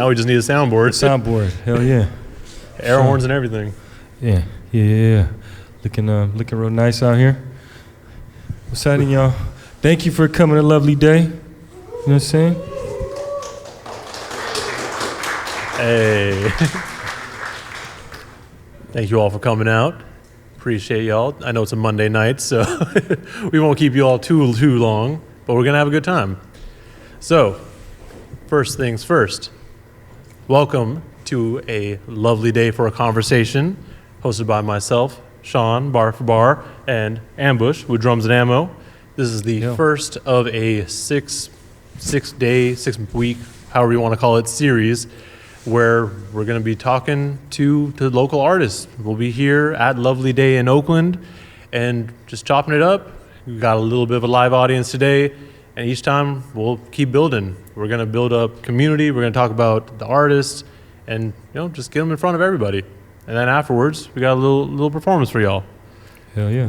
now. We just need a soundboard. Soundboard, hell yeah. Air horns and everything. Yeah. Looking real nice out here. What's happening, y'all? Thank you for coming a lovely day. You know what I'm saying? Hey. Thank you all for coming out. Appreciate y'all. I know it's a Monday night, so we won't keep you all too long, but we're going to have a good time. So, first things first. Welcome to a lovely day for a conversation hosted by myself, Sean, Bar for Bar, and Ambush with Drums and Ammo. This is the first of a six week, however you want to call it, series where we're going to be talking to local artists. We'll be here at Lovely Day in Oakland and just chopping it up. We've got a little bit of a live audience today, and each time we'll keep building. We're going to build up community. We're going to talk about the artists and just get them in front of everybody. And then afterwards, we got a little performance for y'all. Hell yeah.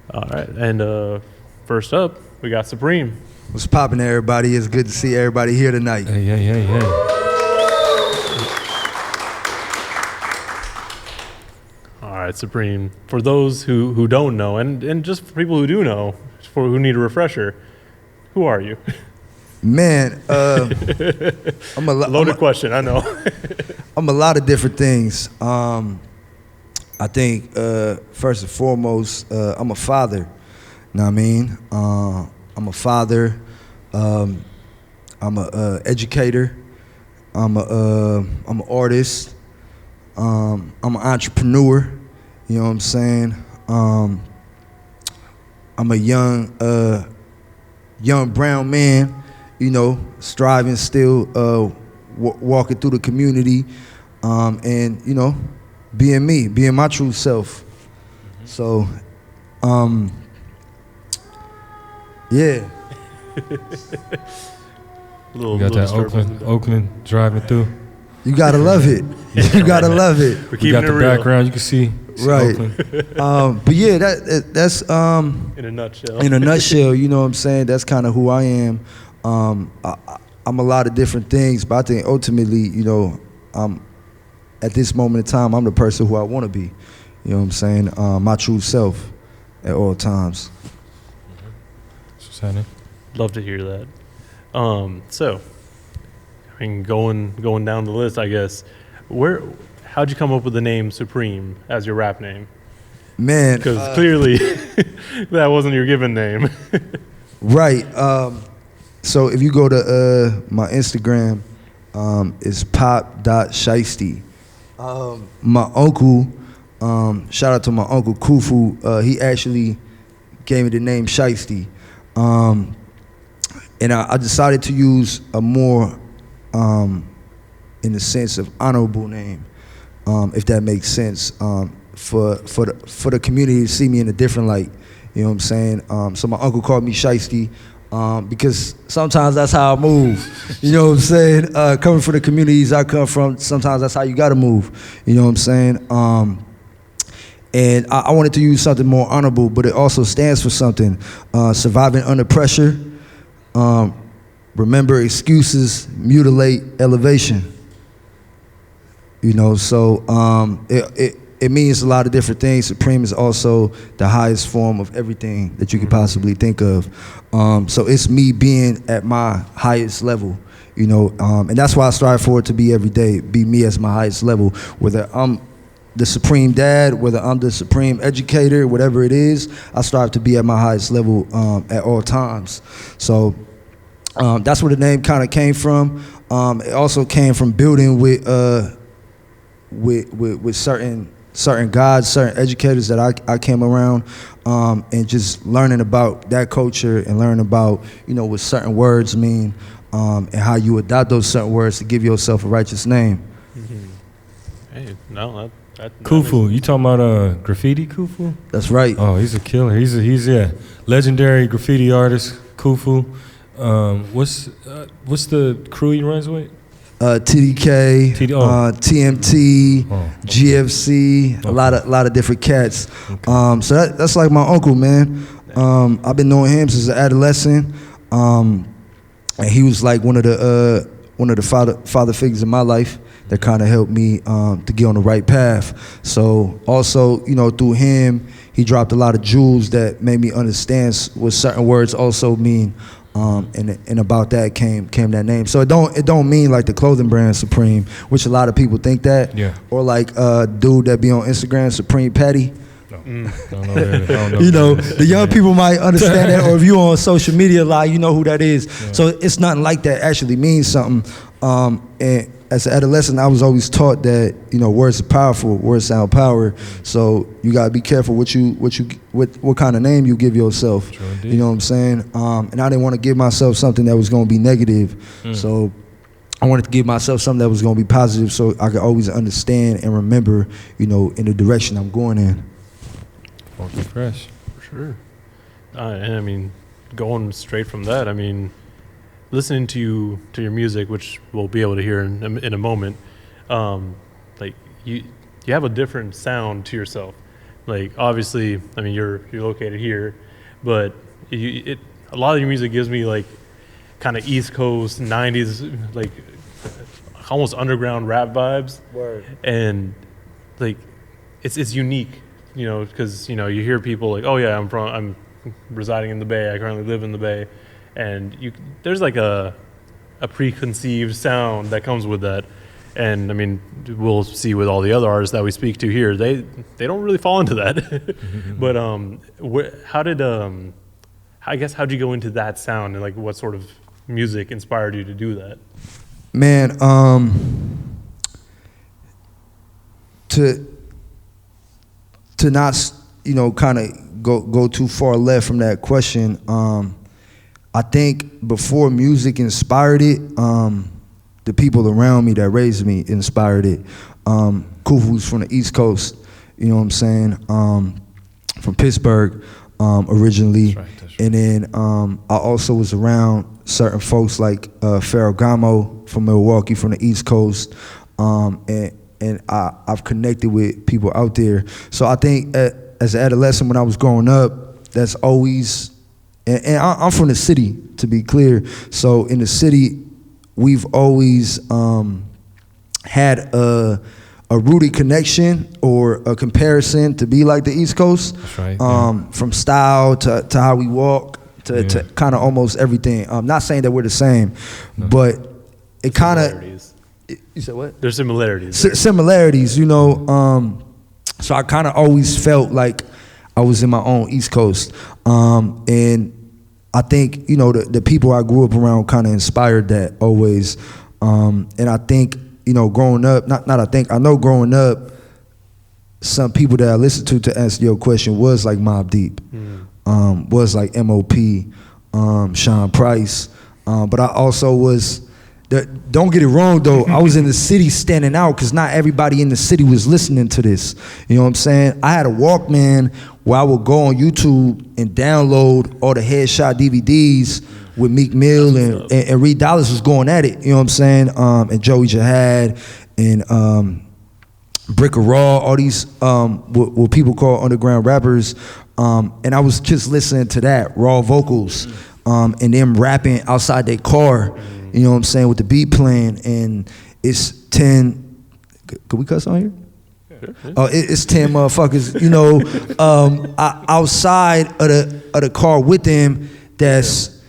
All right, and first up, we got Supreme. What's poppin', everybody? It's good to see everybody here tonight. Hey. All right, Supreme. For those who don't know, and just for people who do know, who need a refresher, who are you? Man, I'm a loaded question, I know. I'm a lot of different things. I think first and foremost, I'm a father. You know what I mean? I'm a father. I'm an educator. I'm an artist. I'm an entrepreneur. You know what I'm saying? I'm a young brown man. Striving still, walking through the community, and being my true self. So, yeah. You got that Oakland driving through. You gotta love it. You gotta love it. We got the background. You can see right. But yeah, that's in a nutshell. In a nutshell, you know what I'm saying? That's kind of who I am. I'm a lot of different things, but I think ultimately, at this moment in time, I'm the person who I want to be. You know what I'm saying? My true self at all times. What's happening? Love to hear that. So, I mean, going down the list, I guess, how'd you come up with the name Supreme as your rap name? Man, because clearly that wasn't your given name. Right. So if you go to my Instagram, it's pop.shiesty. My uncle, shout out to my uncle Kufu, he actually gave me the name Shiesty. And I decided to use a more, in the sense of honorable name, if that makes sense, for the community to see me in a different light. You know what I'm saying? So my uncle called me Shiesty. Because sometimes that's how I move. You know what I'm saying? Coming from the communities I come from, sometimes that's how you gotta move. You know what I'm saying? And I wanted to use something more honorable, but it also stands for something. Surviving under pressure, remember excuses, mutilate elevation. So it means a lot of different things. Supreme is also the highest form of everything that you could possibly think of. So it's me being at my highest level, and that's why I strive for it to be every day, be me as my highest level, whether I'm the supreme dad, whether I'm the supreme educator, whatever it is, I strive to be at my highest level at all times. So that's where the name kind of came from. It also came from building with certain guides, certain educators that I came around, and just learning about that culture and learning about, what certain words mean, and how you adopt those certain words to give yourself a righteous name. Mm-hmm. Hey, no, Kufu, you talking about graffiti Kufu? That's right. Oh, he's a killer. He's legendary graffiti artist, Kufu. What's the crew he runs with? TDK, TMT, GFC, a lot of different cats. Okay. So that's like my uncle, man. I've been knowing him since an adolescent, and he was like one of the one of the father figures in my life that kind of helped me to get on the right path. So also, you know, through him, he dropped a lot of jewels that made me understand what certain words also mean. And about that came that name. So it don't mean like the clothing brand Supreme, which a lot of people think that. Yeah. Or like dude that be on Instagram, Supreme Patty. Don't know that. I don't know You know, that. the young people might understand that, or if you on social media a lot, you know who that is. Yeah. So it's nothing like that actually means something. And as an adolescent, I was always taught that, you know, words are powerful, words sound power. So you gotta be careful what kind of name you give yourself. Sure indeed. You know what I'm saying? And I didn't want to give myself something that was gonna be negative. So I wanted to give myself something that was gonna be positive, so I could always understand and remember, you know, in the direction I'm going in. Funky fresh. For sure. And I mean, going straight from that, I mean, listening to your music, which we'll be able to hear in a moment, like you have a different sound to yourself. Like obviously, I mean, you're located here, but a lot of your music gives me like kind of East Coast '90s, like almost underground rap vibes. Word. And like it's unique, you know, because you know you hear people like, oh yeah, I'm residing in the Bay. I currently live in the Bay. And there's like a preconceived sound that comes with that, and I mean we'll see with all the other artists that we speak to here, they don't really fall into that. But how'd you go into that sound, and like what sort of music inspired you to do that? Man, to not, you know, kind of go too far left from that question. I think before music inspired it, the people around me that raised me inspired it. Kufu's from the East Coast, you know what I'm saying? From Pittsburgh originally. That's right. And then I also was around certain folks like Ferragamo from Milwaukee from the East Coast. And I've connected with people out there. So I think as an adolescent when I was growing up, that's always, and I'm from the city, to be clear. So in the city, we've always had a rooted connection or a comparison to be like the East Coast. That's right. From style to how we walk to kind of almost everything. I'm not saying that we're the same, but it kind of. You said what? There's similarities. Similarities, you know. So I kind of always felt like I was in my own East Coast. And I think, you know, the people I grew up around kind of inspired that always. And I think, you know, growing up, I know growing up, some people that I listened to answer your question was like Mobb Deep, was like M.O.P., Sean Price. But I also was, don't get it wrong though, I was in the city standing out because not everybody in the city was listening to this. You know what I'm saying? I had a Walkman where I would go on YouTube and download all the Headshot DVDs with Meek Mill and Reed Dollaz was going at it. You know what I'm saying? And Joey Jihad and Brick of Raw, all these what people call underground rappers. And I was just listening to that, raw vocals, and them rapping outside their car. You know what I'm saying, with the beat playing, and it's 10. Could we cuss on here? Yeah. It's 10 motherfuckers, you know, outside of the car with them. That's,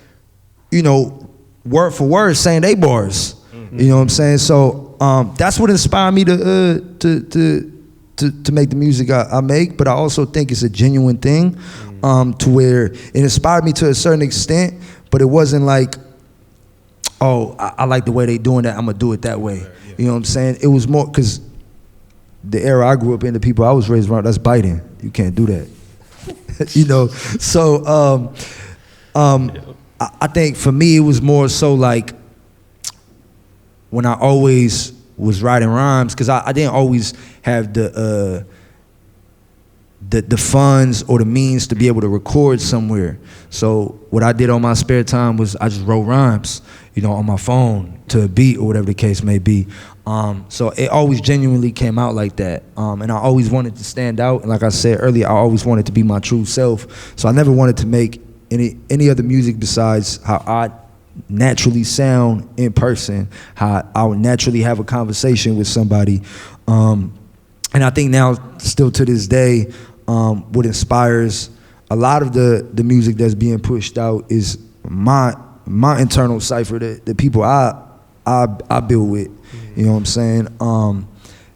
you know, word for word saying they bars. You know what I'm saying? So that's what inspired me to make the music I make. But I also think it's a genuine thing, to where it inspired me to a certain extent, but it wasn't like, oh, I like the way they doing that, I'm gonna do it that way. You know what I'm saying? It was more because the era I grew up in, the people I was raised around, that's biting. You can't do that. You know? So I think for me it was more so like when I always was writing rhymes, because I didn't always have the funds or the means to be able to record somewhere. So what I did on my spare time was I just wrote rhymes, you know, on my phone to a beat or whatever the case may be. So it always genuinely came out like that. And I always wanted to stand out. And like I said earlier, I always wanted to be my true self. So I never wanted to make any other music besides how I naturally sound in person, how I would naturally have a conversation with somebody. And I think now, still to this day, what inspires a lot of the music that's being pushed out is my internal cipher, the people I build with. You know what I'm saying?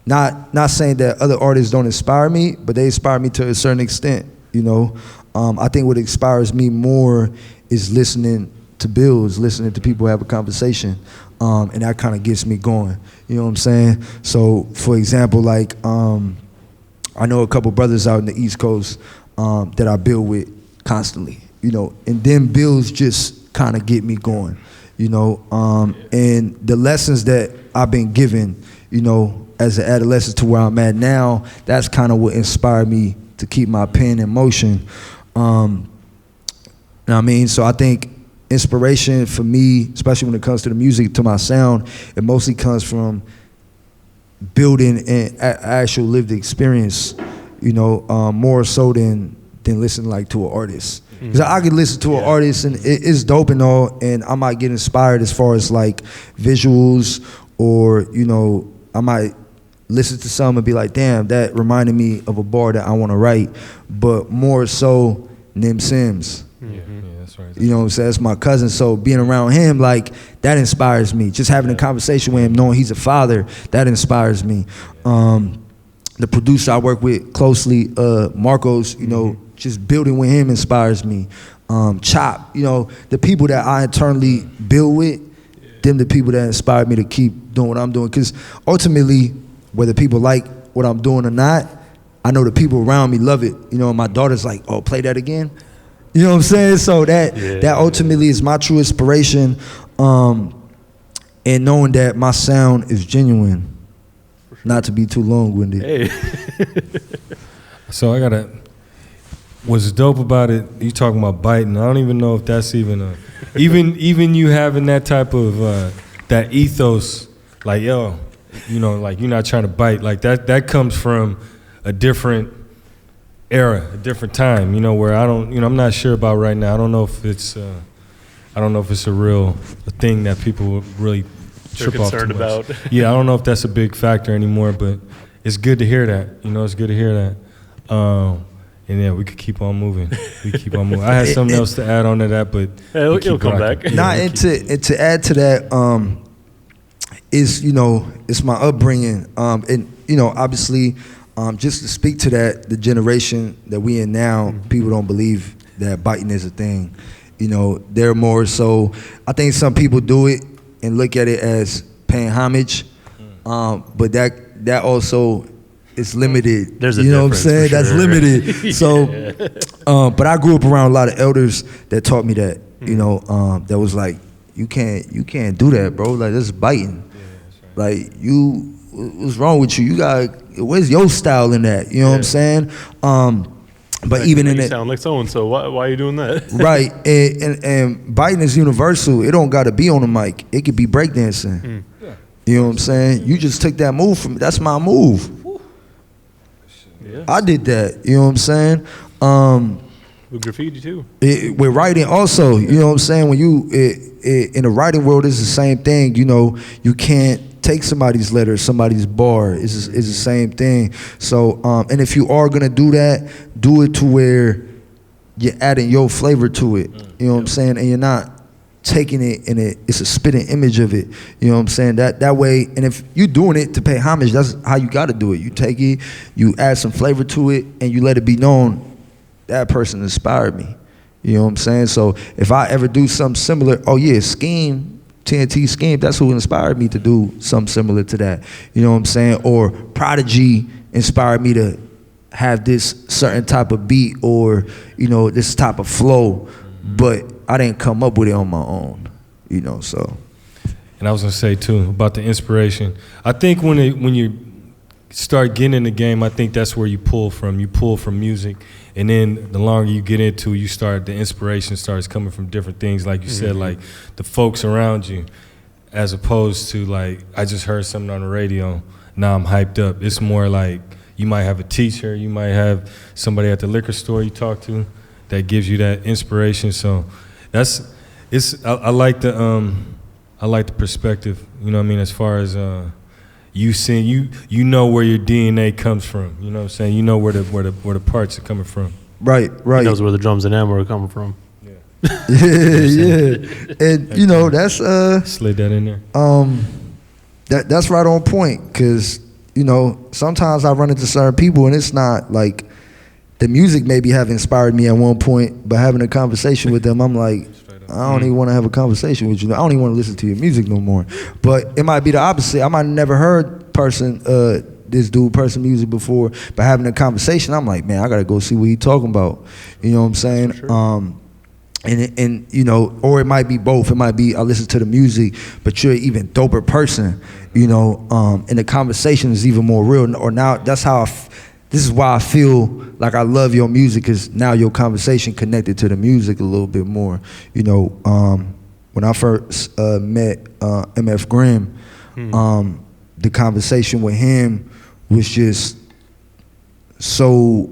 Not saying that other artists don't inspire me, but they inspire me to a certain extent. You know, I think what inspires me more is listening to bills, listening to people have a conversation, and that kind of gets me going. You know what I'm saying? So, for example, like I know a couple brothers out in the East Coast that I build with constantly. You know, and them bills just kind of get me going. You know, and the lessons that I've been given, you know, as an adolescent to where I'm at now, that's kind of what inspired me to keep my pen in motion. You know what I mean? So I think inspiration for me, especially when it comes to the music, to my sound, it mostly comes from building an actual lived experience, you know, more so than listening like to an artist. Because I could listen to an artist and it's dope and all, and I might get inspired as far as like visuals, or, you know, I might listen to something and be like, damn, that reminded me of a bar that I want to write. But more so, Nim Sims. Yeah, that's right. You know what I'm saying? That's my cousin. So being around him, like, that inspires me. Just having a conversation with him, knowing he's a father, that inspires me. The producer I work with closely, Marcos, you know, just building with him inspires me. Chop, you know, the people that I internally build with, them the people that inspire me to keep doing what I'm doing. Because ultimately, whether people like what I'm doing or not, I know the people around me love it. You know, my daughter's like, oh, play that again? You know what I'm saying? So that ultimately is my true inspiration, and knowing that my sound is genuine. Not to be too long-winded. Hey. So I gotta. What's dope about it? You talking about biting? I don't even know if that's even a, even you having that type of that ethos, like, yo, you know, like, you're not trying to bite, like that comes from a different era, a different time, you know, where I don't, you know, I'm not sure about right now. I don't know if it's a real thing that people really trip off too much. About. Yeah, I don't know if that's a big factor anymore, but it's good to hear that. You know, it's good to hear that. And yeah, we could keep on moving. I had something else to add on to that, but it'll come back. And to add to that, is, you know, it's my upbringing, and, you know, obviously, just to speak to that, the generation that we in now, people don't believe that biting is a thing. You know, they're more so, I think some people do it and look at it as paying homage, but that also is limited. There's a you know what I'm saying? sure. That's limited. So, but I grew up around a lot of elders that taught me that. You know, that was like, you can't do that, bro. Like, that's biting. Yeah, that's right. Like, what's wrong with you? You got, where's your style in that? You know what I'm saying? But even in you it, sound like so and so. Why are you doing that? right? And biting is universal. It don't got to be on the mic. It could be breakdancing. You know what I'm saying? You just took that move from me. That's my move. Yeah. I did that. You know what I'm saying? With graffiti too. With writing also, you know what I'm saying? When you in the writing world, it's the same thing. You know, you can't take somebody's letter, somebody's bar. It's the same thing. So, and if you are gonna do that, do it to where you're adding your flavor to it. You know what I'm saying? And you're not taking it and it's a spitting image of it. You know what I'm saying? That way, and if you're doing it to pay homage, that's how you got to do it. You take it, you add some flavor to it, and you let it be known that person inspired me. You know what I'm saying? So if I ever do something similar, oh yeah, Scheme, TNT Scheme, that's who inspired me to do something similar to that. You know what I'm saying? Or Prodigy inspired me to have this certain type of beat, or, you know, this type of flow, but I didn't come up with it on my own, you know, so. And I was gonna say too, about the inspiration. I think when you start getting in the game, I think that's where you pull from. You pull from music, and then the longer you get into it, the inspiration starts coming from different things, like you said, like the folks around you, as opposed to like, I just heard something on the radio, now I'm hyped up. It's more like, you might have a teacher, you might have somebody at the liquor store you talk to that gives you that inspiration. So I like the perspective. You know what I mean? As far as you seeing you know wwhere your DNA comes from. You know what I'm saying? You know where the parts are coming from. Right. He knows where the drums and amp are coming from. Yeah. And you know, that's slid that in there. That's right on point, because you know, sometimes I run into certain people and it's not like the music maybe have inspired me at one point, but having a conversation with them, I'm like, I don't even want to have a conversation with you. I don't even want to listen to your music no more. But it might be the opposite. I might have never heard this dude music before, but having a conversation, I'm like, man, I gotta go see what he talking about. You know what I'm saying? Sure. And you know, or it might be both. It might be I listen to the music, but you're an even doper person. You know, and the conversation is even more real. Or now that's how this is why I feel like I love your music, because now your conversation connected to the music a little bit more. You know, when I first met MF Grimm, the conversation with him was just so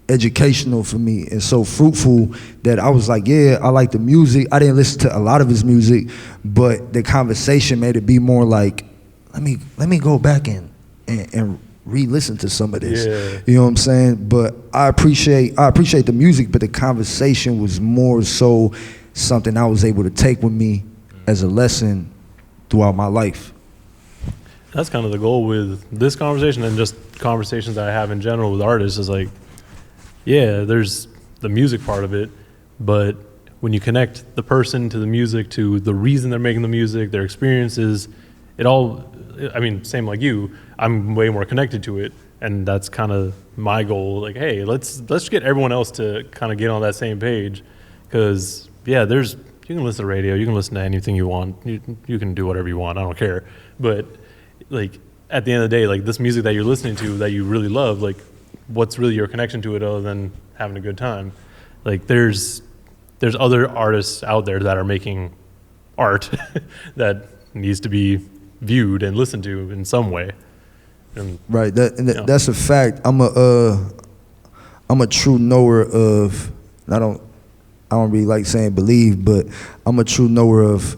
educational for me and so fruitful that I was like, yeah, I like the music. I didn't listen to a lot of his music, but the conversation made it be more like, let me go back and re-listen to some of this. Yeah. You know what I'm saying? But I appreciate the music, but the conversation was more so something I was able to take with me as a lesson throughout my life. That's kind of the goal with this conversation and just conversations that I have in general with artists is like, yeah, there's the music part of it, but when you connect the person to the music, to the reason they're making the music, their experiences, it all, I mean, same like you, I'm way more connected to it, and that's kind of my goal. Like, hey, let's get everyone else to kind of get on that same page, because yeah, you can listen to radio, you can listen to anything you want, you can do whatever you want, I don't care, but like at the end of the day, like this music that you're listening to that you really love, like what's really your connection to it other than having a good time? Like there's other artists out there that are making art that needs to be viewed and listened to in some way. And, right, that's a fact. I'm a true knower of, I don't really like saying believe, but I'm a true knower of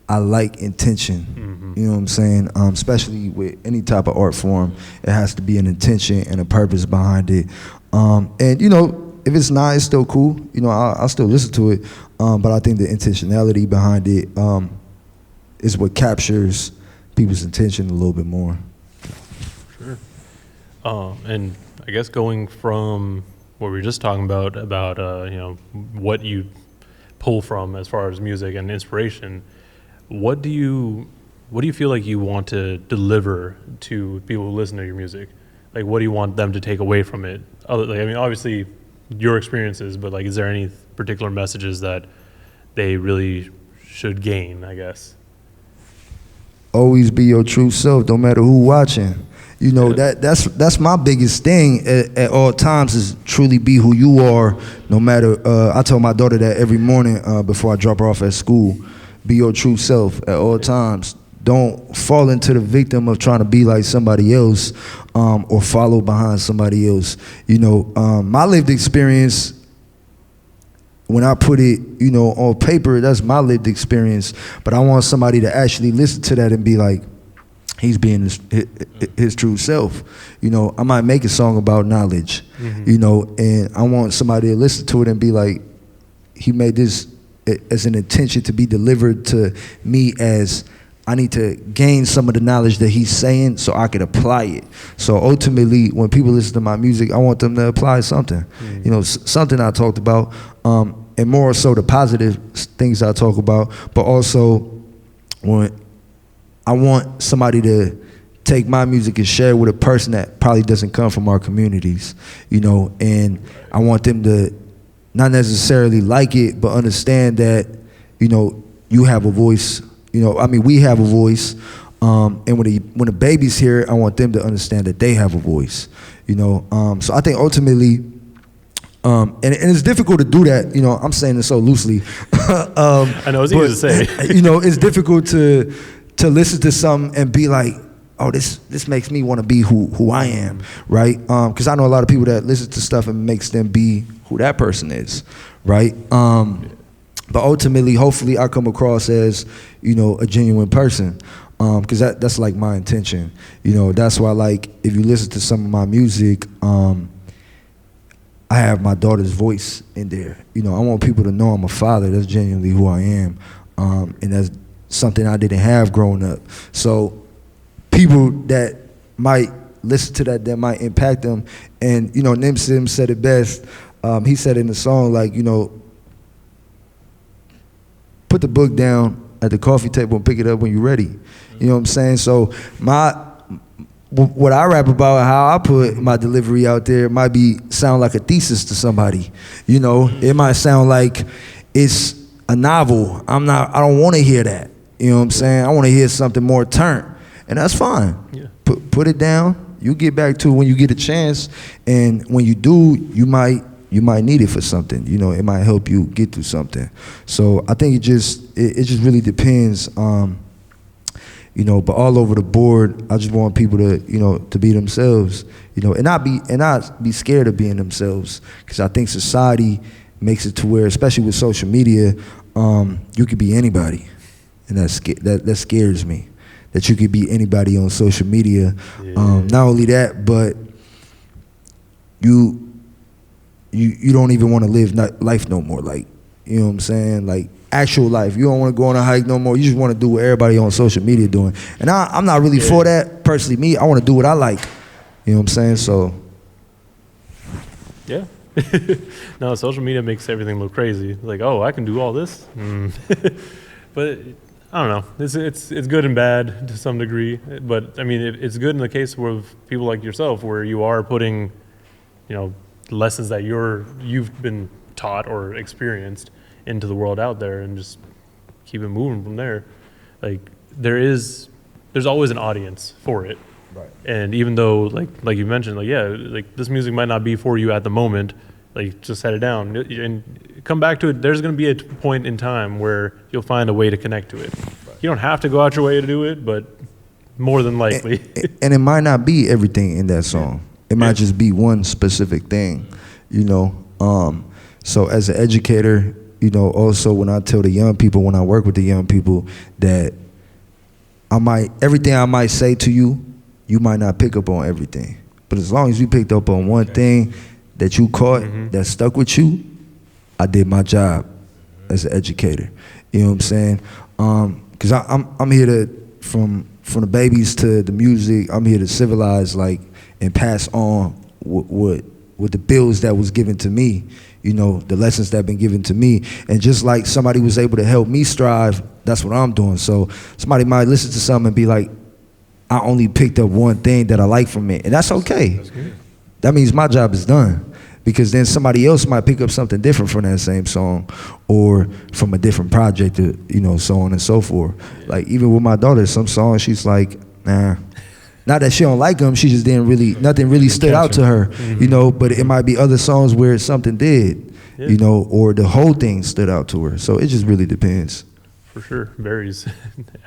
I like intention. Mm-hmm. You know what I'm saying? Especially with any type of art form, it has to be an intention and a purpose behind it. And you know, if it's not, it's still cool. You know, I'll still listen to it. But I think the intentionality behind it is what captures people's attention a little bit more. Sure. And I guess going from what we were just talking about you know, what you pull from as far as music and inspiration, what do you feel like you want to deliver to people who listen to your music? Like, what do you want them to take away from it? I mean, obviously your experiences, but like, is there any particular messages that they really should gain, I guess? Always be your true self, no matter who watching. You know, that's my biggest thing at all times, is truly be who you are, no matter, I tell my daughter that every morning before I drop her off at school. Be your true self at all times. Don't fall into the victim of trying to be like somebody else or follow behind somebody else. You know, my lived experience, when I put it, you know, on paper, that's my lived experience. But I want somebody to actually listen to that and be like, he's being his true self. You know, I might make a song about knowledge, you know, and I want somebody to listen to it and be like, he made this as an intention to be delivered to me as I need to gain some of the knowledge that he's saying so I could apply it. So ultimately, when people listen to my music, I want them to apply something. You know, something I talked about, and more so the positive things I talk about, but also when I want somebody to take my music and share it with a person that probably doesn't come from our communities, you know, and I want them to not necessarily like it, but understand that, you know, you have a voice. You know, I mean, we have a voice, and when the baby's here, I want them to understand that they have a voice. You know, so I think ultimately, and it's difficult to do that. You know, I'm saying this so loosely. I know it's easy to say. You know, it's difficult to listen to something and be like, oh, this makes me want to be who I am, right? Because I know a lot of people that listen to stuff and makes them be who that person is, right? But ultimately, hopefully, I come across as, you know, a genuine person, because that's like my intention. You know, that's why, like, if you listen to some of my music, I have my daughter's voice in there. You know, I want people to know I'm a father. That's genuinely who I am, and that's something I didn't have growing up. So people that might listen to that might impact them. And, you know, Nim Sim said it best. He said in the song, like, you know, put the book down at the coffee table and pick it up when you're ready. You know what I'm saying? So what I rap about, how I put my delivery out there, might sound like a thesis to somebody. You know, it might sound like it's a novel. I don't want to hear that. You know what I'm saying? I want to hear something more turnt, and that's fine. Yeah. Put it down. You get back to it when you get a chance, and when you do, you might need it for something. You know, it might help you get through something. So I think it just really depends. You know, but all over the board, I just want people to, you know, to be themselves. You know, and not be scared of being themselves, because I think society makes it to where, especially with social media, you could be anybody, and that scares me. That you could be anybody on social media. Yeah. Not only that, but you don't even want to live life no more. Like, you know what I'm saying? Like, actual life. You don't want to go on a hike no more. You just want to do what everybody on social media doing. And I'm not really for that. Personally, me, I want to do what I like. You know what I'm saying? So. Yeah. No, social media makes everything look crazy. Like, oh, I can do all this. But I don't know. It's good and bad to some degree. But I mean, it's good in the case of people like yourself, where you are putting, you know, lessons that you've been taught or experienced into the world out there, and just keep it moving from there. Like, there's always an audience for it. Right. And even though, like you mentioned, like, yeah, like, this music might not be for you at the moment, like, just set it down and come back to it. There's going to be a point in time where you'll find a way to connect to it. Right. You don't have to go out your way to do it, but more than likely. And it might not be everything in that song. It might just be one specific thing, you know. So as an educator, you know, also when I tell the young people, when I work with the young people, that everything I might say to you, you might not pick up on everything. But as long as you picked up on one thing that you caught, that stuck with you, I did my job as an educator. You know what I'm saying? Because I'm here to, from the babies to the music, I'm here to civilize, like, and pass on what the bills that was given to me, you know, the lessons that have been given to me. And just like somebody was able to help me strive, that's what I'm doing. So somebody might listen to something and be like, I only picked up one thing that I like from it. And that's okay. That's good. That means my job is done. Because then somebody else might pick up something different from that same song, or from a different project, you know, so on and so forth. Yeah. Like, even with my daughter, some songs she's like, nah. Not that she don't like them, she just nothing really stood out to her, you know, but it might be other songs where something did, you know, or the whole thing stood out to her. So it just really depends. For sure, varies.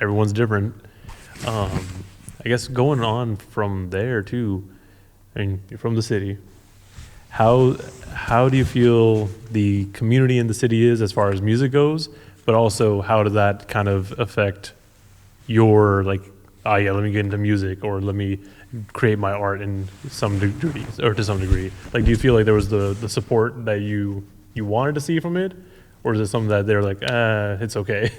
Everyone's different. I guess going on from there too, I mean, you're from the city. How do you feel the community in the city is as far as music goes, but also how does that kind of affect your, like, oh yeah, let me get into music, or let me create my art in some degree, or to some degree? Like, do you feel like there was the support that you wanted to see from it, or is it something that they're like, it's okay?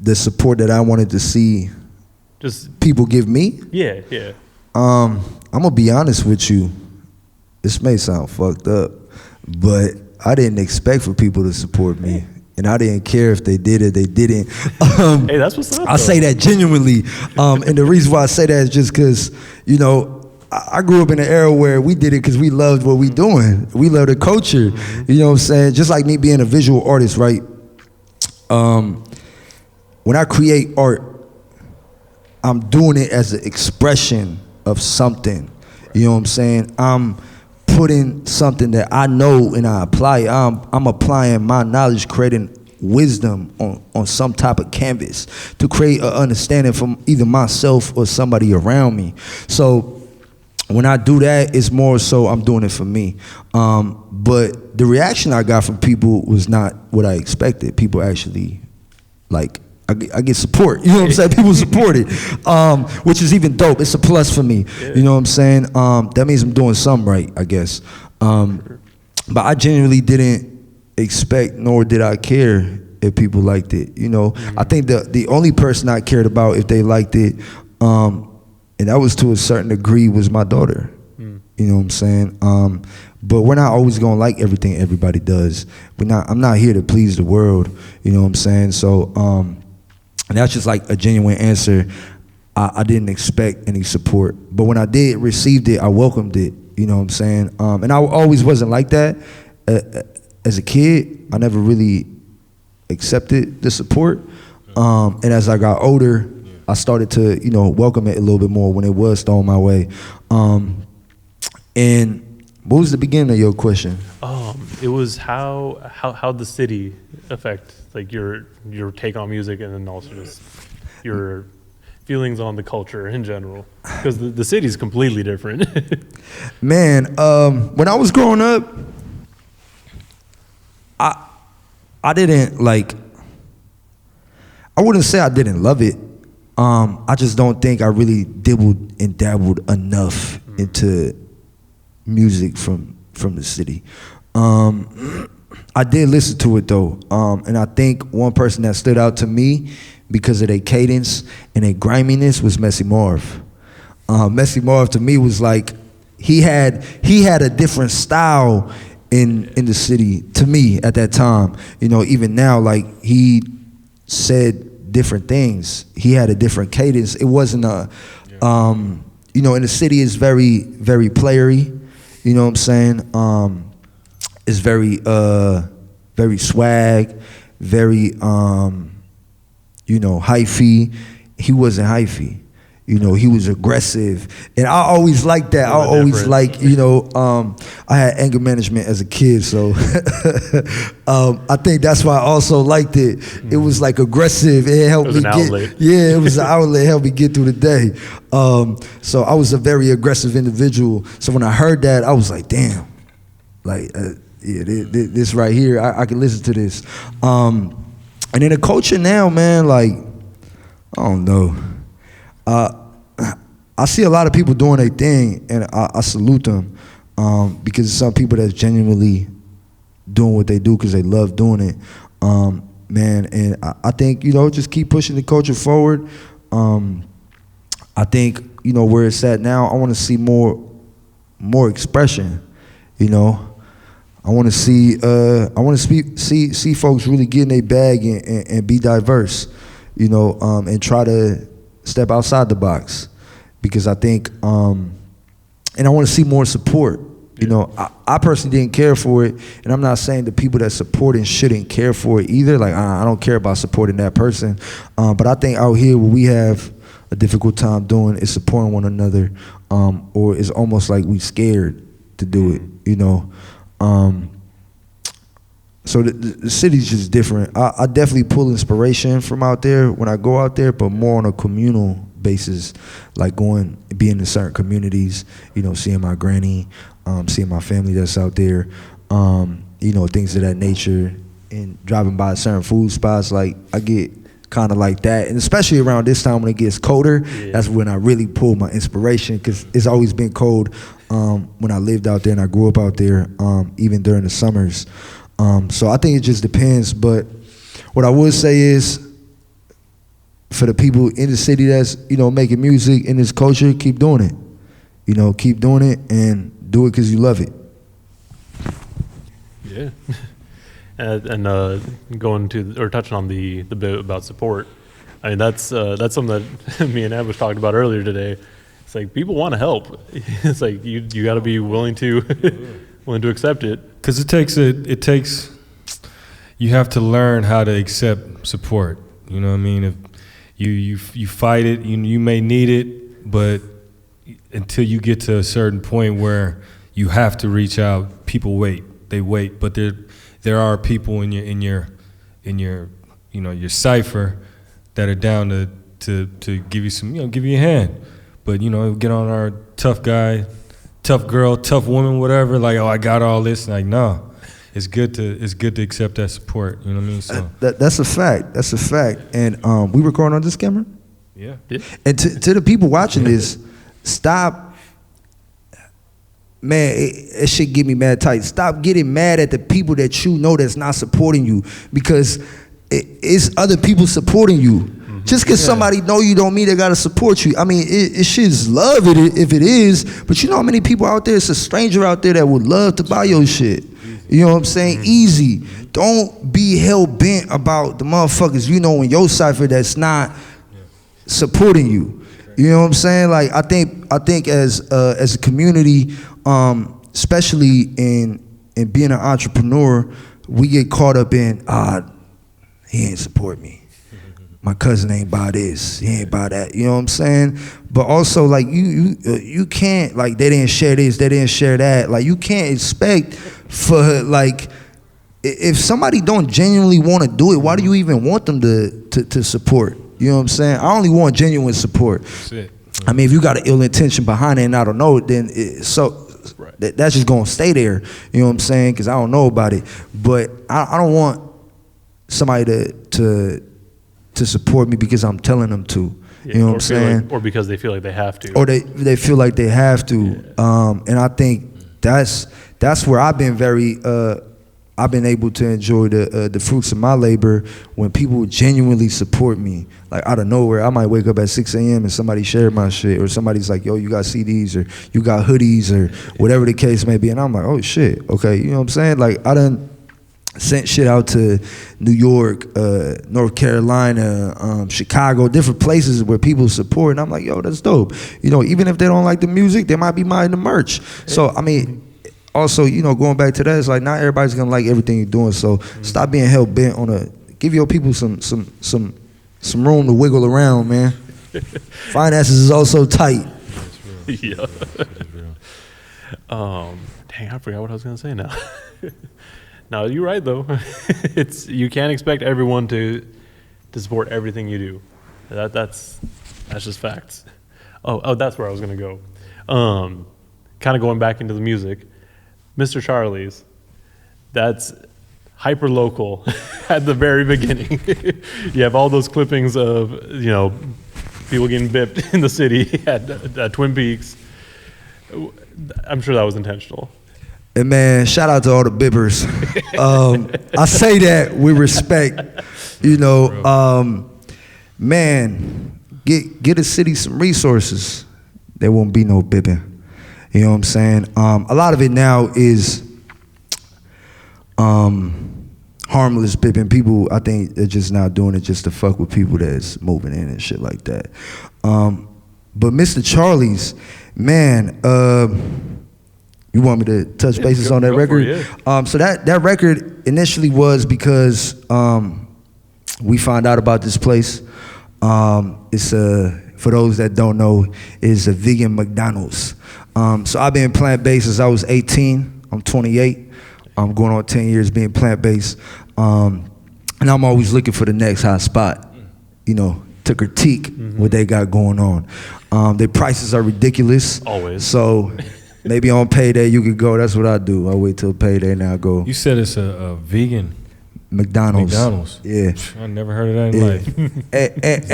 The support that I wanted to see, just people give me? Yeah. I'm gonna be honest with you. This may sound fucked up, but I didn't expect for people to support me. And I didn't care if they did or they didn't. Hey, that's what's up. I say that genuinely. And the reason why I say that is just because, you know, I grew up in an era where we did it because we loved what we doing. We love the culture. You know what I'm saying? Just like me being a visual artist, right? When I create art, I'm doing it as an expression of something. You know what I'm saying? I'm putting something that I know and I apply. I'm applying my knowledge, creating wisdom on some type of canvas to create an understanding from either myself or somebody around me. So when I do that, it's more so I'm doing it for me. But the reaction I got from people was not what I expected. People actually, like, I get support. You know what I'm saying? People support it, which is even dope. It's a plus for me. Yeah. You know what I'm saying? That means I'm doing something right, I guess. But I genuinely didn't expect, nor did I care if people liked it. You know, I think the only person I cared about if they liked it, and that was to a certain degree, was my daughter. You know what I'm saying? But we're not always gonna like everything everybody does. I'm not here to please the world. You know what I'm saying? So, and that's just like a genuine answer. I didn't expect any support, but when I did received it, I welcomed it. You know what I'm saying? And I always wasn't like that. As a kid, I never really accepted the support. And as I got older, I started to, welcome it a little bit more when it was thrown my way. And what was the beginning of your question? It was how the city affect like your take on music, and then also just your feelings on the culture in general, because the city's completely different. Man, when I was growing up, I didn't like. I wouldn't say I didn't love it. I just don't think I really dibbled and dabbled enough into music from the city. I did listen to it though, and I think one person that stood out to me because of their cadence and their griminess was Messy Marv. Messy Marv to me was like he had a different style in the city to me at that time. Even now, like he said different things. He had a different cadence. It wasn't a, in the city it's very, very playery. You know what I'm saying? It's very, very swag, very, hyphy. He wasn't hyphy. He was aggressive. And I always liked that. I always like, I had anger management as a kid, so I think that's why I also liked it. It was like aggressive. It helped me get, it was an outlet. It helped me get through the day. So I was a very aggressive individual. So when I heard that, I was like, damn, like, this right here, I can listen to this. And in the culture now, man, like, I don't know. I see a lot of people doing their thing, and I salute them because there's some people that's genuinely doing what they do because they love doing it, man. And I think just keep pushing the culture forward. I think where it's at now. I want to see more expression. I want to see folks really get in their bag and be diverse. And try to step outside the box, because I think, and I want to see more support. I personally didn't care for it, and I'm not saying the people that support it shouldn't care for it either. Like, I don't care about supporting that person, but I think out here what we have a difficult time doing is supporting one another, or it's almost like we scared to do it. So the city's just different. I definitely pull inspiration from out there when I go out there, but more on a communal basis, like being in certain communities, seeing my granny, seeing my family that's out there, things of that nature, and driving by certain food spots. Like, I get kind of like that, and especially around this time when it gets colder, that's when I really pull my inspiration, because it's always been cold when I lived out there and I grew up out there, even during the summers. So I think it just depends, but what I would say is, for the people in the city that's, making music in this culture, keep doing it. Keep doing it and do it because you love it. Yeah. And going to, or touching on the bit about support, I mean, that's something that me and Ambush talked about earlier today. It's like, people want to help. It's like, you got to be willing to accept it. Because it takes, you have to learn how to accept support. You know what I mean? If you fight it, you may need it, but until you get to a certain point where you have to reach out, people wait. They wait, but there are people in your your cipher that are down to give you some, give you a hand. But get on our tough guy tough girl, tough woman, whatever. Like, oh, I got all this. Like, no, it's good to accept that support. You know what I mean? So That's a fact. That's a fact. And we recording on this camera. yeah. And to the people watching this, stop. Man, it shit get me mad tight. Stop getting mad at the people that you know that's not supporting you, because it's other people supporting you. Just because somebody know you don't mean they gotta support you. I mean, it shit's love if it is, but you know how many people out there, it's a stranger out there that would love to buy your shit. You know what I'm saying? Easy. Don't be hell bent about the motherfuckers you know in your cipher that's not supporting you. You know what I'm saying? Like, I think as a community, especially in being an entrepreneur, we get caught up in, he ain't support me. My cousin ain't buy this, he ain't buy that. You know what I'm saying? But also, like, you can't, like, they didn't share this, they didn't share that. Like, you can't expect for, like, if somebody don't genuinely want to do it, why do you even want them to support? You know what I'm saying? I only want genuine support. That's it. I mean, if you got an ill intention behind it and I don't know it, then that's just gonna stay there. You know what I'm saying? Because I don't know about it. But I don't want somebody to support me because I'm telling them to. You know what I'm saying? Or because they feel like they have to. Or they feel like they have to. Yeah. And I think that's where I've been I've been able to enjoy the fruits of my labor when people genuinely support me. Like, out of nowhere, I might wake up at 6 a.m. and somebody shared my shit, or somebody's like, yo, you got CDs, or you got hoodies, or whatever the case may be. And I'm like, oh shit, okay, you know what I'm saying? Like, I done sent shit out to New York, North Carolina, Chicago, different places where people support. And I'm like, yo, that's dope. You know, even if they don't like the music, they might be buying the merch. So, I mean, also, you know, going back to that, it's like, not everybody's gonna like everything you're doing. So stop being hell bent on give your people some room to wiggle around, man. Finances is also tight. Yeah. Dang, I forgot what I was gonna say now. No, you're right though. You can't expect everyone to support everything you do. That's just facts. Oh, that's where I was gonna go. Kind of going back into the music. Mr. Charlie's, that's hyper local at the very beginning. You have all those clippings of, you know, people getting bipped in the city at Twin Peaks. I'm sure that was intentional. And man, shout out to all the bibbers. I say that with respect. You know, man, get a city some resources. There won't be no bibbing. You know what I'm saying? A lot of it now is harmless bipping. People, I think, they're just now doing it just to fuck with people that's moving in and shit like that. But Mr. Charlie's, man, you want me to touch bases on that record? So that record initially was because we found out about this place. It's for those that don't know, is a vegan McDonald's. So I've been plant-based since I was 18. I'm 28. I'm going on 10 years being plant-based. And I'm always looking for the next hot spot, you know, to critique what they got going on. Their prices are ridiculous. Always. So maybe on payday you could go. That's what I do. I wait till payday and I go. You said it's a vegan McDonald's. Yeah. I never heard of that in life. and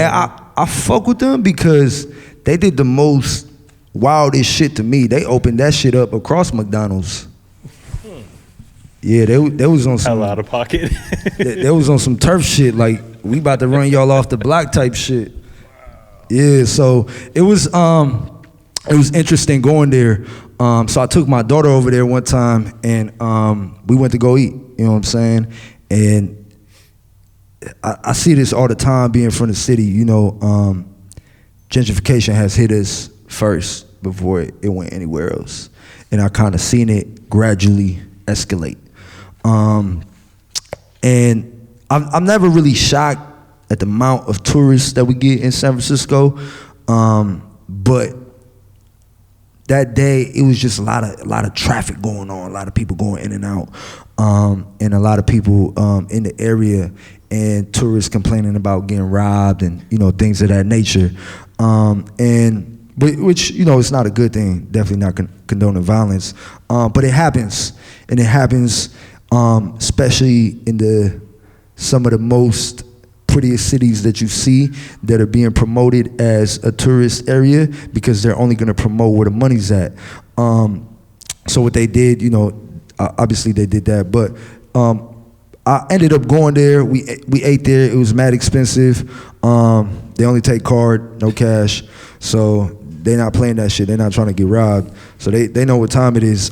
I fuck with them because they did the most wildest shit to me. They opened that shit up across McDonald's. Yeah, they was on some out of pocket. they was on some turf shit, like, we about to run y'all off the block type shit. Yeah, so it was interesting going there. So I took my daughter over there one time and we went to go eat, you know what I'm saying? And I see this all the time being from the city, you know, gentrification has hit us first before it went anywhere else. And I kind of seen it gradually escalate. And I'm never really shocked at the amount of tourists that we get in San Francisco. But that day, it was just a lot of traffic going on, a lot of people going in and out, and a lot of people in the area, and tourists complaining about getting robbed and, you know, things of that nature. And but which it's not a good thing. Definitely not condoning violence, but it happens, and it happens, especially in some of the most prettiest cities that you see that are being promoted as a tourist area because they're only going to promote where the money's at. So what they did, obviously they did that, but I ended up going there. We ate there. It was mad expensive. They only take card, no cash. So they not playing that shit. They're not trying to get robbed. So they know what time it is.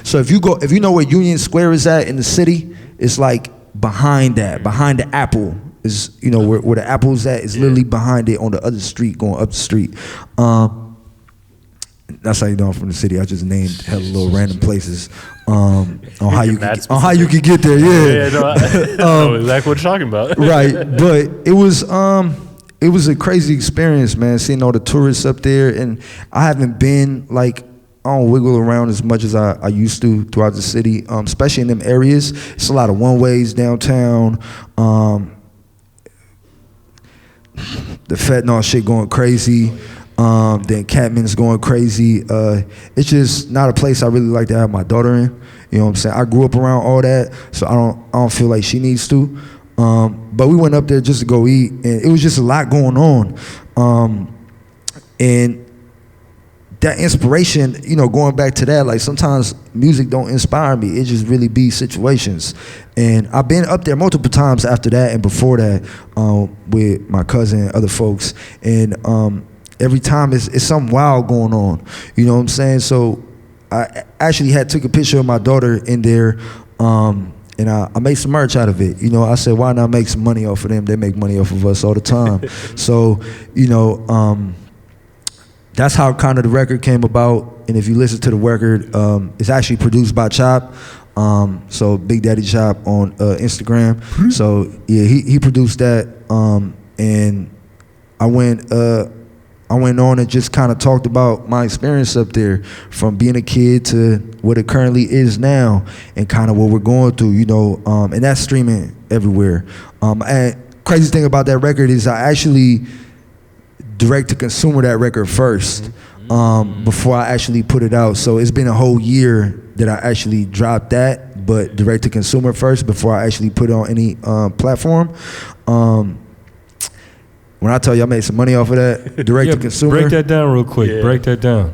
So if you know where Union Square is at in the city, it's like behind the Apple is, where the Apple's at is literally behind it on the other street, going up the street. That's how you know I'm from the city. I just named hella little random places on how you can get there. Yeah, no, I know exactly what you're talking about. Right, but it was a crazy experience, man. Seeing all the tourists up there, and I haven't been I don't wiggle around as much as I used to throughout the city, especially in them areas. It's a lot of one-ways downtown. The fentanyl shit going crazy. Then Catman's going crazy. It's just not a place I really like to have my daughter in. You know what I'm saying? I grew up around all that, so I don't feel like she needs to. But we went up there just to go eat, and it was just a lot going on. And that inspiration, going back to that, like sometimes music don't inspire me. It just really be situations. And I've been up there multiple times after that and before that with my cousin and other folks. And every time it's something wild going on. You know what I'm saying? So I actually took a picture of my daughter in there, and I made some merch out of it. I said, why not make some money off of them? They make money off of us all the time. So, that's how kind of the record came about. And if you listen to the record, it's actually produced by Chop. So Big Daddy Chop on Instagram. So yeah, he produced that. And I went on and just kind of talked about my experience up there, from being a kid to what it currently is now, and kind of what we're going through, and that's streaming everywhere. And crazy thing about that record is I actually direct to consumer that record first, before I actually put it out. So it's been a whole year that I actually dropped that, but direct to consumer first before I actually put it on any platform. When I tell you I made some money off of that, direct to consumer. Break that down real quick. Yeah. Break that down.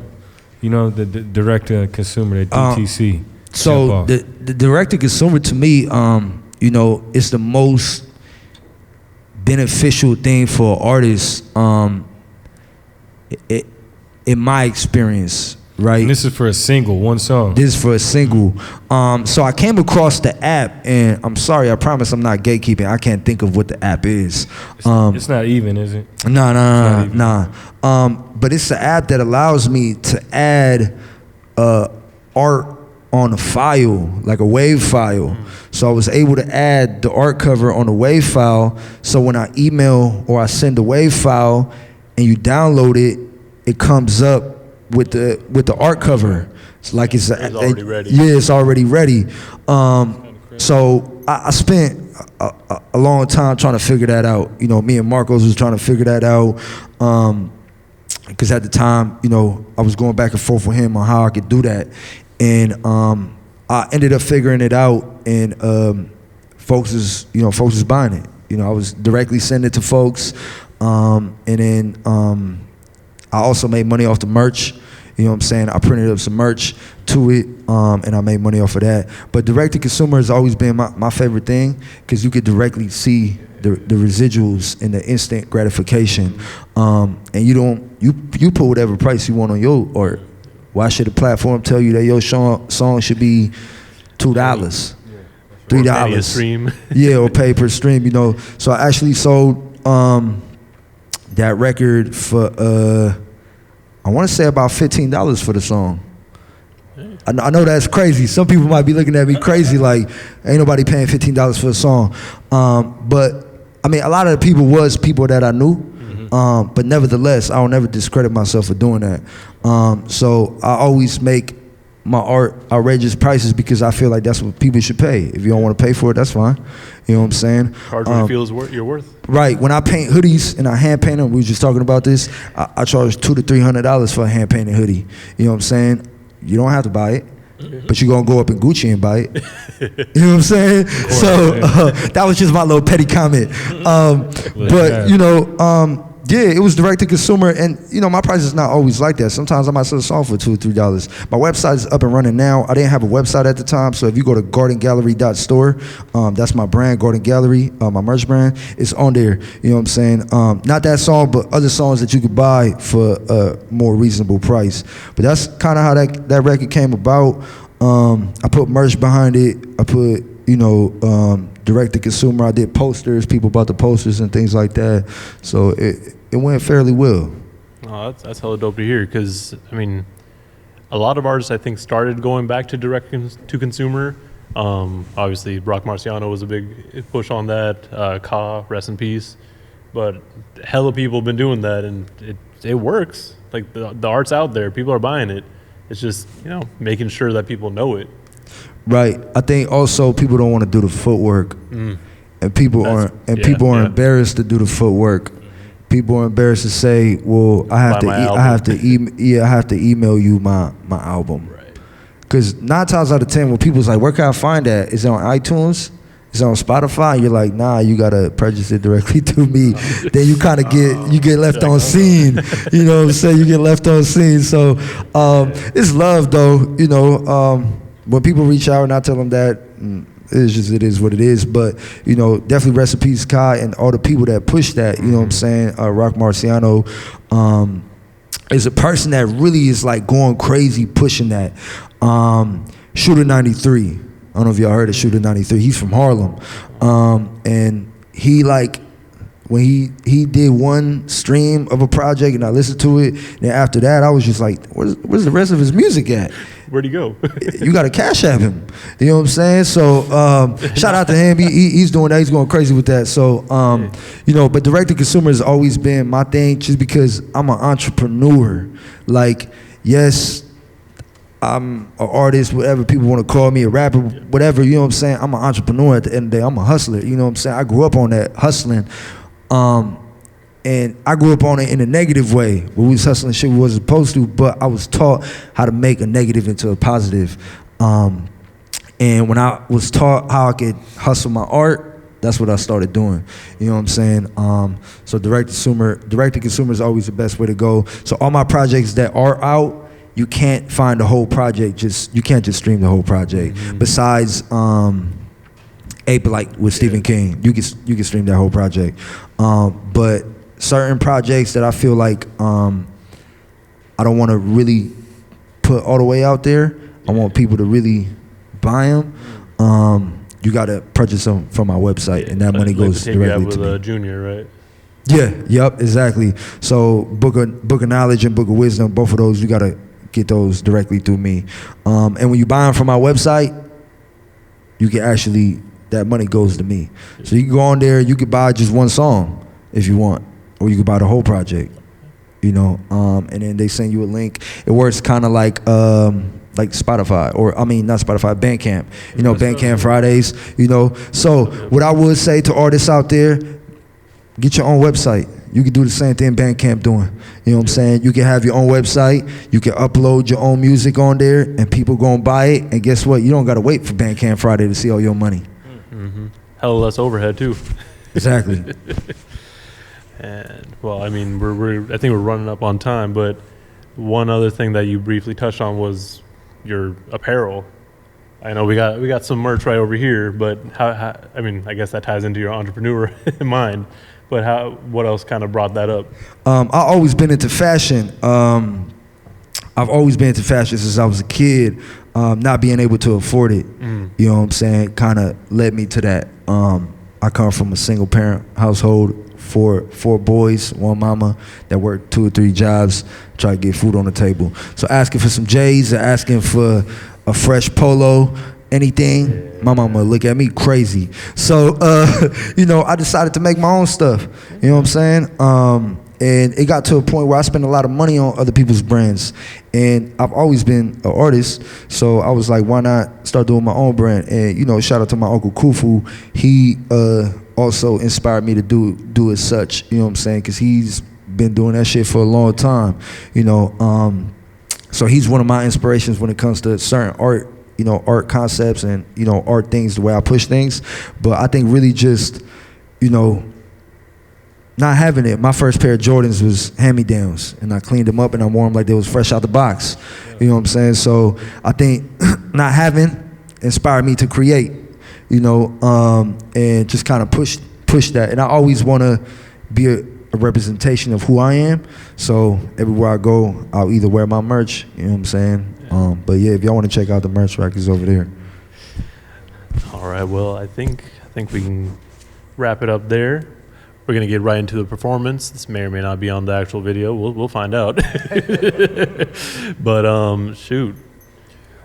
The direct to consumer, that DTC. So the direct to consumer to me, is the most beneficial thing for artists, in my experience. Right. And this is for a single, one song. This is for a single. So I came across the app, and I'm sorry, I promise I'm not gatekeeping. I can't think of what the app is. It's not even, is it? Nah. But it's an app that allows me to add art on a file, like a WAV file. So I was able to add the art cover on a WAV file. So when I email or I send a WAV file and you download it, it comes up with the art cover. It's like it's already ready. Yeah, it's already ready. So I spent a long time trying to figure that out. Me and Marcos was trying to figure that out. Because at the time, I was going back and forth with him on how I could do that. And I ended up figuring it out, and folks is buying it. I was directly sending it to folks. And then I also made money off the merch. You know what I'm saying? I printed up some merch to it, and I made money off of that. But direct to consumer has always been my favorite thing, because you could directly see the residuals and the instant gratification. And you put whatever price you want on your art. Why should a platform tell you that your song should be $2, $3? A stream. Yeah, or pay per stream. So I actually sold that record for I want to say about $15 for the song. I know that's crazy. Some people might be looking at me crazy, like ain't nobody paying $15 for a song. But I mean, a lot of the people was people that I knew. But nevertheless, I will never discredit myself for doing that. So I always make my art outrageous prices because I feel like that's what people should pay. If you don't want to pay for it, that's fine. You know what I'm saying? Charge what you feel is you're worth. Right. When I paint hoodies and I hand paint them, we were just talking about this. I charge $200 to $300 for a hand painted hoodie. You know what I'm saying? You don't have to buy it, but you're gonna go up in Gucci and buy it. You know what I'm saying? So that was just my little petty comment. But you know, yeah, it was direct to consumer, and you know my price is not always like that. Sometimes I might sell a song for $2 or $3. My website is up and running now. I didn't have a website at the time, so if you go to gardengallery.store, that's my brand, Garden Gallery, my merch brand. It's on there. You know what I'm saying? Not that song, but other songs that you could buy for a more reasonable price. But that's kind of how that record came about. I put merch behind it. I put, you know, direct to consumer. I did posters. People bought the posters and things like that. So it went fairly well. Oh, that's hella dope to hear. Because I mean, a lot of artists I think started going back to direct to consumer. Obviously, Rock Marciano was a big push on that. Ka, rest in peace. But hella people have been doing that, and it works. Like the art's out there. People are buying it. It's just, you know, making sure that people know it. Right. I think also people don't want to do the footwork, and people are embarrassed to do the footwork. People are embarrassed to say, "Well, I have to email you my album." Right. Because 9 times out of 10, when people's like, "Where can I find that?" Is it on iTunes? Is it on Spotify? You're like, "Nah, you gotta purchase it directly through me." Then you kind of get left on scene. You know what I'm saying? You get left on scene. So it's love, though. You know. When people reach out and I tell them that, it is what it is. But, you know, definitely rest in peace, Kai, and all the people that push that, you know what I'm saying? Rock Marciano is a person that really is like going crazy pushing that. Shooter 93, I don't know if y'all heard of Shooter 93. He's from Harlem. And he like, when he did one stream of a project and I listened to it, then after that I was just like, where's the rest of his music at? Where'd he go? You got to cash app him. You know what I'm saying? So shout out to him. He's doing that. He's going crazy with that. So, you know, but direct to consumer has always been my thing just because I'm an entrepreneur. Like, yes, I'm an artist, whatever people want to call me, a rapper, whatever, you know what I'm saying? I'm an entrepreneur at the end of the day. I'm a hustler, you know what I'm saying? I grew up on that, hustling. And I grew up on it in a negative way, where we was hustling shit we wasn't supposed to, but I was taught how to make a negative into a positive. And when I was taught how I could hustle my art, that's what I started doing. You know what I'm saying? So direct to consumer is always the best way to go. So all my projects that are out, you can't find the whole project. You can't just stream the whole project. Mm-hmm. Besides, Ape, like with Stephen King, you can stream that whole project. But certain projects that I feel like I don't want to really put all the way out there. I want people to really buy them. You got to purchase them from my website, and that money goes directly to me. Junior, right? Yeah. Yep. Exactly. So book of knowledge and book of wisdom, both of those you got to get those directly through me. And when you buy them from my website, you can actually, that money goes to me. So you can go on there, you can buy just one song if you want, or you can buy the whole project, you know, and then they send you a link. It works kind of like Spotify, or I mean, not Spotify, Bandcamp, you know, Bandcamp Fridays, you know. So what I would say to artists out there, get your own website. You can do the same thing Bandcamp doing. You know what I'm saying? You can have your own website. You can upload your own music on there, and people gonna buy it. And guess what? You don't gotta wait for Bandcamp Friday to see all your money. Mm-hmm. Hell less overhead too. Exactly. And well, I mean, I think we're running up on time, but one other thing that you briefly touched on was your apparel. I know we got some merch right over here, but how I mean, I guess that ties into your entrepreneur mind. But what else kind of brought that up? I've always been into fashion. I've always been into fashion since I was a kid. Not being able to afford it, you know what I'm saying, kind of led me to that. I come from a single parent household, four boys, one mama that worked 2 or 3 jobs, try to get food on the table. So asking for some J's or asking for a fresh polo, anything, my mama would look at me crazy. So, you know, I decided to make my own stuff. You know what I'm saying? And it got to a point where I spent a lot of money on other people's brands. And I've always been an artist, so I was like, why not start doing my own brand? And, you know, shout out to my uncle Kufu. He also inspired me to do as such, you know what I'm saying? Because he's been doing that shit for a long time, you know. So he's one of my inspirations when it comes to certain art, you know, art concepts and, you know, art things, the way I push things. But I think really just, you know, not having it. My first pair of Jordans was hand-me-downs, and I cleaned them up and I wore them like they was fresh out the box. You know what I'm saying? So I think not having inspired me to create, you know, and just kind of push that. And I always want to be a representation of who I am. So everywhere I go, I'll either wear my merch, you know what I'm saying? But yeah, if y'all want to check out the merch rack, it's over there. All right, well, I think we can wrap it up there. We're gonna get right into the performance. This may or may not be on the actual video. We'll find out. But shoot.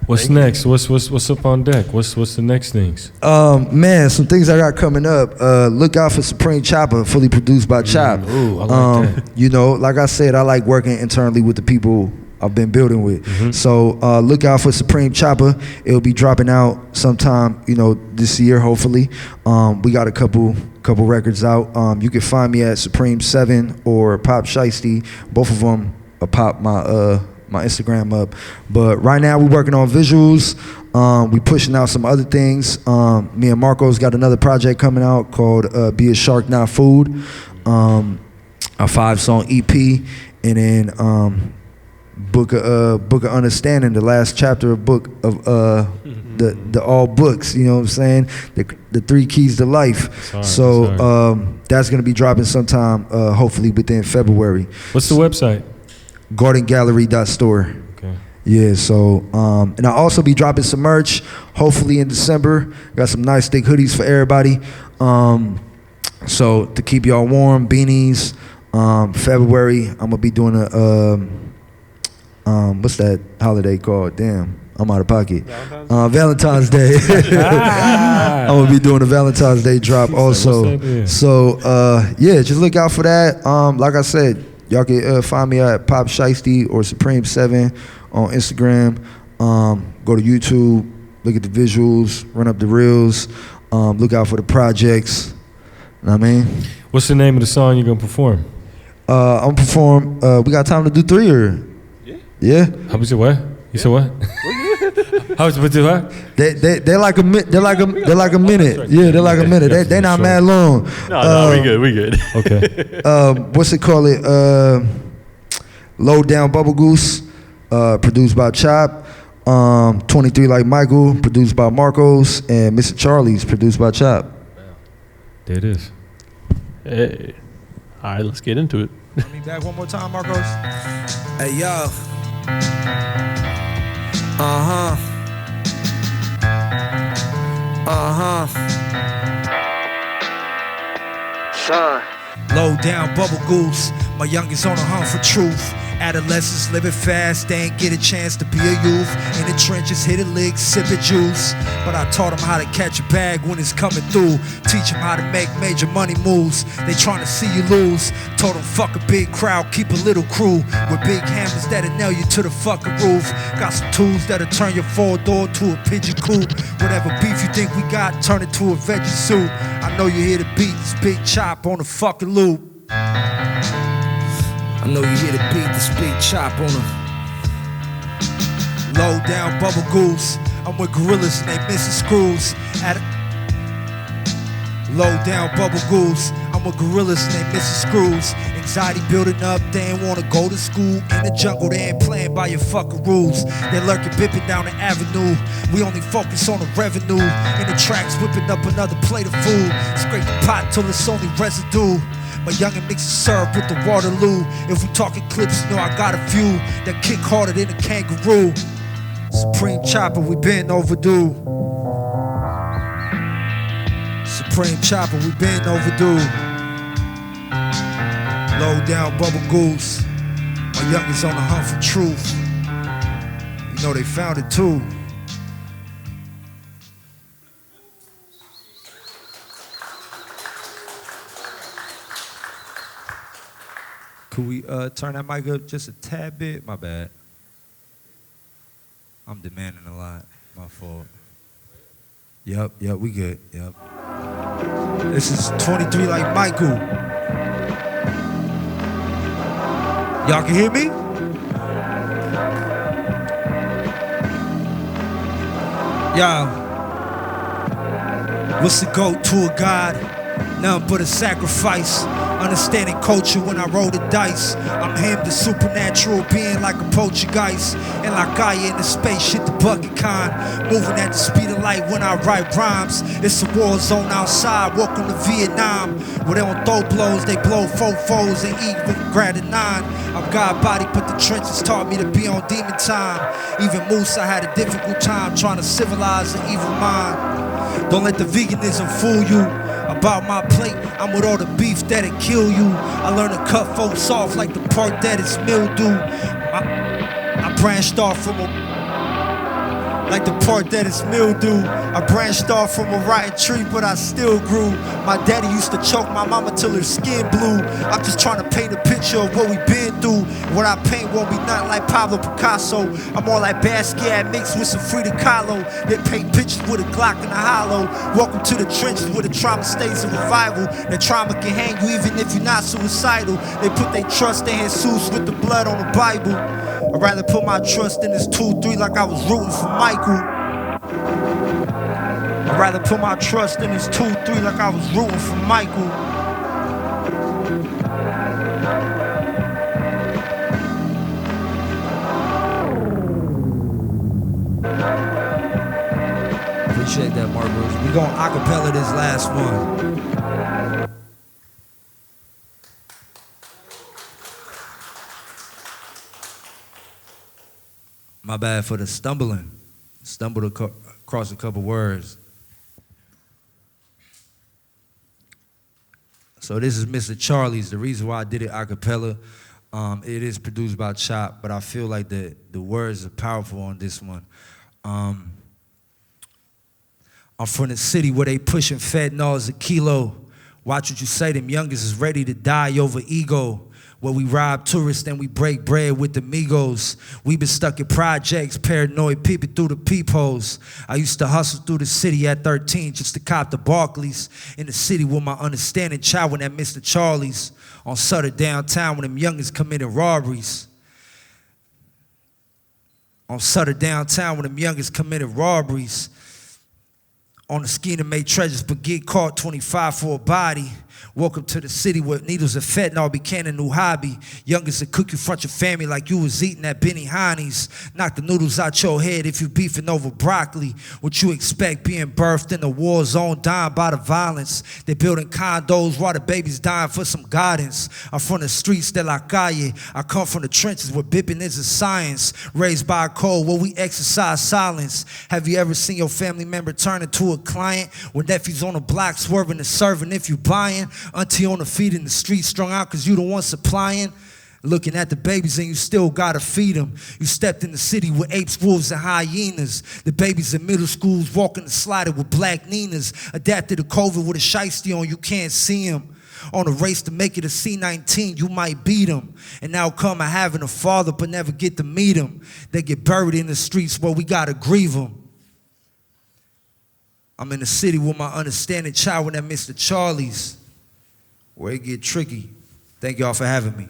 What's next? What's up on deck? What's the next things? Man, some things I got coming up. Look out for Supreme Chopper, fully produced by Chop. Ooh, I like that. You know, like I said, I like working internally with the people I've been building with. So look out for Supreme Chopper. It'll be dropping out sometime, you know, this year, hopefully. We got a couple records out. You can find me at Supreme 7 or Pop Shiesty. Both of them pop my Instagram up. But right now we're working on visuals. We pushing out some other things. Me and Marco's got another project coming out called Be a Shark Not Food. A 5-song EP. And then Book of Understanding, the last chapter of book of the all books, you know what I'm saying? The 3 keys to life. That's gonna be dropping sometime, hopefully within February. What's the website? GardenGallery.store. Okay. Yeah, so and I'll also be dropping some merch, hopefully in December. Got some nice thick hoodies for everybody. So to keep y'all warm, beanies. February, I'm gonna be doing what's that holiday called? Damn, I'm out of pocket. Valentine's Day. I'm gonna be doing a Valentine's Day drop also. So yeah, just look out for that. Like I said, y'all can find me at Pop Shiesty or Supreme 7 on Instagram. Go to YouTube, look at the visuals, run up the reels. Look out for the projects. Know what I mean? What's the name of the song you're gonna perform? I'm perform. We got time to do 3 or? Yeah. How was it? What? You said what? How was it? What? They're like a minute. Yeah, they're like a minute. They not mad long. No, we good. Okay. What's it call it? Low Down Bubble Goose, produced by Chop. 23 Like Michael, produced by Marcos, and Mr. Charlie's produced by Chop. There it is. Hey. All right, let's get into it. Let me back one more time, Marcos. Hey, yo. Son. Low down bubble goose. My youngest on a hunt for truth. Adolescents living fast, they ain't get a chance to be a youth. In the trenches, hit a lick, sip a juice. But I taught them how to catch a bag when it's coming through. Teach them how to make major money moves. They trying to see you lose. Told them fuck a big crowd, keep a little crew. With big hammers that'll nail you to the fucking roof. Got some tools that'll turn your 4-door to a pigeon coop. Whatever beef you think we got, turn it to a veggie soup. I know you hear the beat, this big chop on the fucking loop. I know you hear the beat, this big chop on a low down bubble goose. I'm with gorillas and they missing screws. Low down bubble goose. I'm with gorillas and they missing screws. Anxiety building up, they ain't wanna go to school. In the jungle, they ain't playing by your fucking rules. They lurking, bipping down the avenue. We only focus on the revenue. In the tracks, whipping up another plate of food. Scrape the pot till it's only residue. My youngin' mixes syrup with the Waterloo. If we talking clips, you know I got a few that kick harder than a kangaroo. Supreme Chopper, we been overdue. Supreme Chopper, we been overdue. Low down bubble goose. My youngins on the hunt for truth. You know they found it too. Could we turn that mic up just a tad bit? My bad. I'm demanding a lot. My fault. Yep, we good. Yep. This is 23 like Michael. Y'all can hear me? Y'all, what's the goat to a god? None but a sacrifice. Understanding culture when I roll the dice. I'm him, the supernatural being like a poltergeist. And like I in the spaceship, the bucket kind. Moving at the speed of light when I write rhymes. It's a war zone outside, welcome to Vietnam. Where they don't throw blows, they blow fofos and even grab a 9. I'm God body, but the trenches taught me to be on demon time. Even Moose, I had a difficult time trying to civilize an evil mind. Don't let the veganism fool you. About my plate, I'm with all the beef that'll kill you. I learned to cut folks off like the part that is mildew. I branched off from like the part that is mildew. I branched off from a rotten tree, but I still grew. My daddy used to choke my mama till her skin blew. I'm just trying to paint a picture of what we been through. What I paint won't be nothing like Pablo Picasso. I'm more like Basquiat mixed with some Frida Kahlo. They paint pictures with a Glock in a hollow. Welcome to the trenches where the trauma stays in revival. That trauma can hang you even if you're not suicidal. They put their trust in Jesus with the blood on the Bible. I'd rather put my trust in this 2-3 like I was rooting for Michael. I'd rather put my trust in this 2-3 like I was rooting for Michael. Appreciate that, Marcos. We gonna acapella this last one. My bad for the stumbling. Stumbled across a couple words. So this is Mr. Charlie's. The reason why I did it a cappella, it is produced by Chop, but I feel like the words are powerful on this one. I'm from the city where they pushing fentanyl as a kilo. Watch what you say, them youngest is ready to die over ego. Where we rob tourists and we break bread with the Migos. We been stuck in projects, paranoid peeping through the peepholes. I used to hustle through the city at 13 just to cop the Barclays. In the city with my understanding chowing at Mr. Charlie's. On Sutter downtown when them youngins committing robberies. On Sutter downtown when them youngins committed robberies. On the scheme to make treasures but get caught 25 for a body. Welcome to the city where needles of fentanyl became a new hobby. Youngest to cook you front your family like you was eating at Benny Hanni's. Knock the noodles out your head if you beefing over broccoli. What you expect being birthed in a war zone, dying by the violence. They building condos while the babies dying for some guidance. I'm from the streets de la calle. I come from the trenches where bipping is a science. Raised by a code where we exercise silence. Have you ever seen your family member turn into a client? When nephews on the block swerving and serving if you buying? Auntie on the feet in the street strung out cause you the one supplying. Looking at the babies and you still gotta feed them. You stepped in the city with apes, wolves, and hyenas. The babies in middle schools walking the slider with black Ninas. Adapted to COVID with a shiesty on, you can't see them. On a race to make it a C19, you might beat them. And now come a having a father but never get to meet him. They get buried in the streets where we gotta grieve them. I'm in the city with my understanding child at Mr. Charlie's. Where it get tricky. Thank y'all for having me.